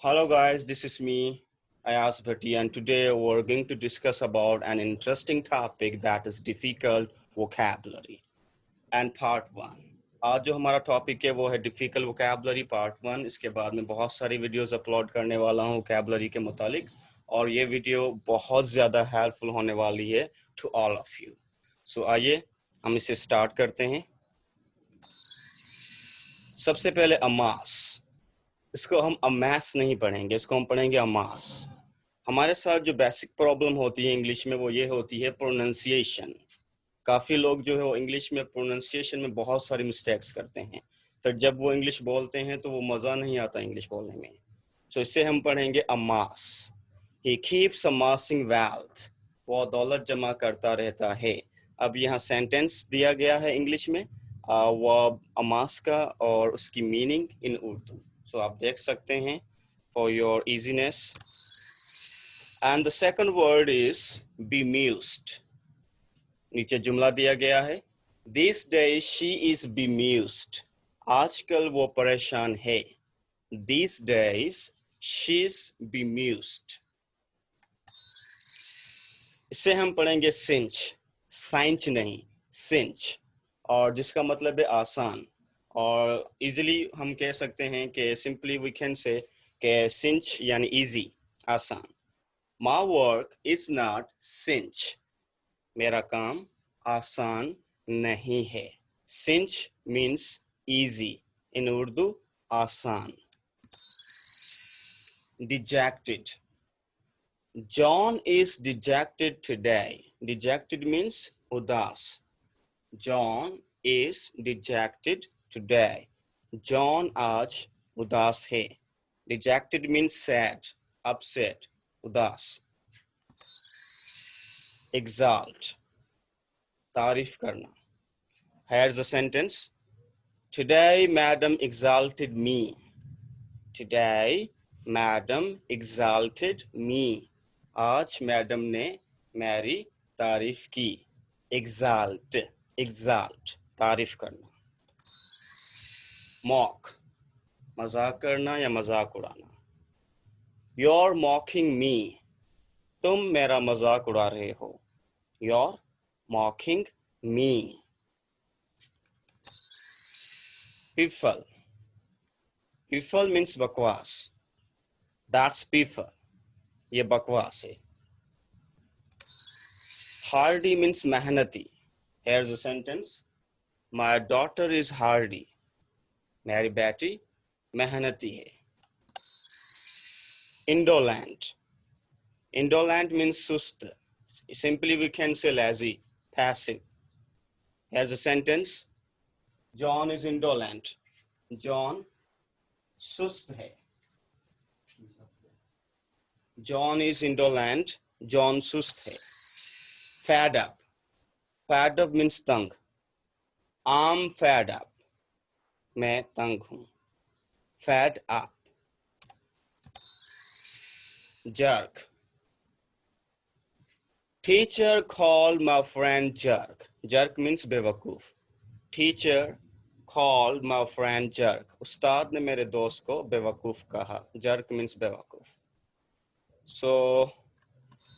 Hello guys, this is me, Ayaz Bhatti, and today we're going to discuss about an interesting topic that is difficult vocabulary and part 1. आज जो हमारा topic है वो है difficult vocabulary part 1। इसके बाद में बहुत सारी वीडियोस अपलोड करने वाला हूँ वोकैबुलरी के मुतालिक, और ये वीडियो बहुत ज़्यादा हेल्पफुल होने वाली है टू ऑल ऑफ यू। सो आइए हम इसे स्टार्ट करते हैं। सबसे पहले अमास, इसको हम अमास नहीं पढ़ेंगे, इसको हम पढ़ेंगे अमास। हमारे साथ जो बेसिक प्रॉब्लम होती है इंग्लिश में वो ये होती है प्रोनंसिएशन। काफ़ी लोग जो है वो इंग्लिश में प्रोनंसिएशन में बहुत सारी मिस्टेक्स करते हैं, फिर जब वो इंग्लिश बोलते हैं तो वो मज़ा नहीं आता इंग्लिश बोलने में। सो इससे हम पढ़ेंगे अमास। ही कीप्स अमासिंग वेल्थ, वो दौलत जमा करता रहता है। अब यहाँ सेंटेंस दिया गया है इंग्लिश में वो अमास का और उसकी मीनिंग इन उर्दू। सो आप देख सकते हैं for your easiness. And the second word is bemused। नीचे जुमला दिया गया है, this day she is bemused, आजकल वो परेशान है। This days she is bemused। इसे हम पढ़ेंगे cinch, साइंच नहीं cinch, और जिसका मतलब है आसान। और इजीली हम कह सकते हैं कि सिंपली वी कैन से कि cinch यानी इजी, आसान। My work is not cinch, मेरा काम आसान नहीं है। cinch means easy, in Urdu आसान। Dejected, John is dejected today. Dejected means उदास। John is dejected today. John आज उदास है। Dejected means sad, upset, उदास। Exalt, तारीफ करना। Here's a sentence. Today, madam exalted me. Today, madam exalted me. आज madam ने मेरी तारीफ की। Exalt, exalt, तारीफ करना। Mock, मजाक करना या मजाक उड़ाना। You're mocking me, तुम मेरा मजाक उड़ा रहे हो। You're mocking me. Piffle, piffle means बकवास। That's piffle, ये बकवास है। Hardy means मेहनती। Here's a sentence. My daughter is hardy, मेरी बेटी मेहनती है। Indolent, indolent means सुस्त। Simply we can say lazy, passive. Here's a sentence. John is indolent, John सुस्त है। John is indolent, John सुस्त है। Fed up, fed up means तंग। I'm fed up, मैं तंग हूँ। Fed up. Jerk, teacher called my friend jerk. Jerk means बेवकूफ। Teacher called my friend jerk. उस्ताद ने मेरे दोस्त को बेवकूफ कहा। Jerk means बेवकूफ। So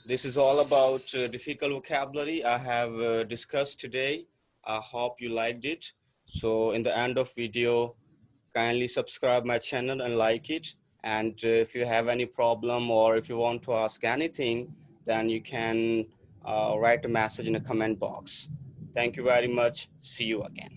this is all about difficult vocabulary I have discussed today. I hope you liked it. So in the end of video, kindly subscribe my channel and like it. And if you have any problem or if you want to ask anything, then you can write a message in the comment box. Thank you very much. See you again.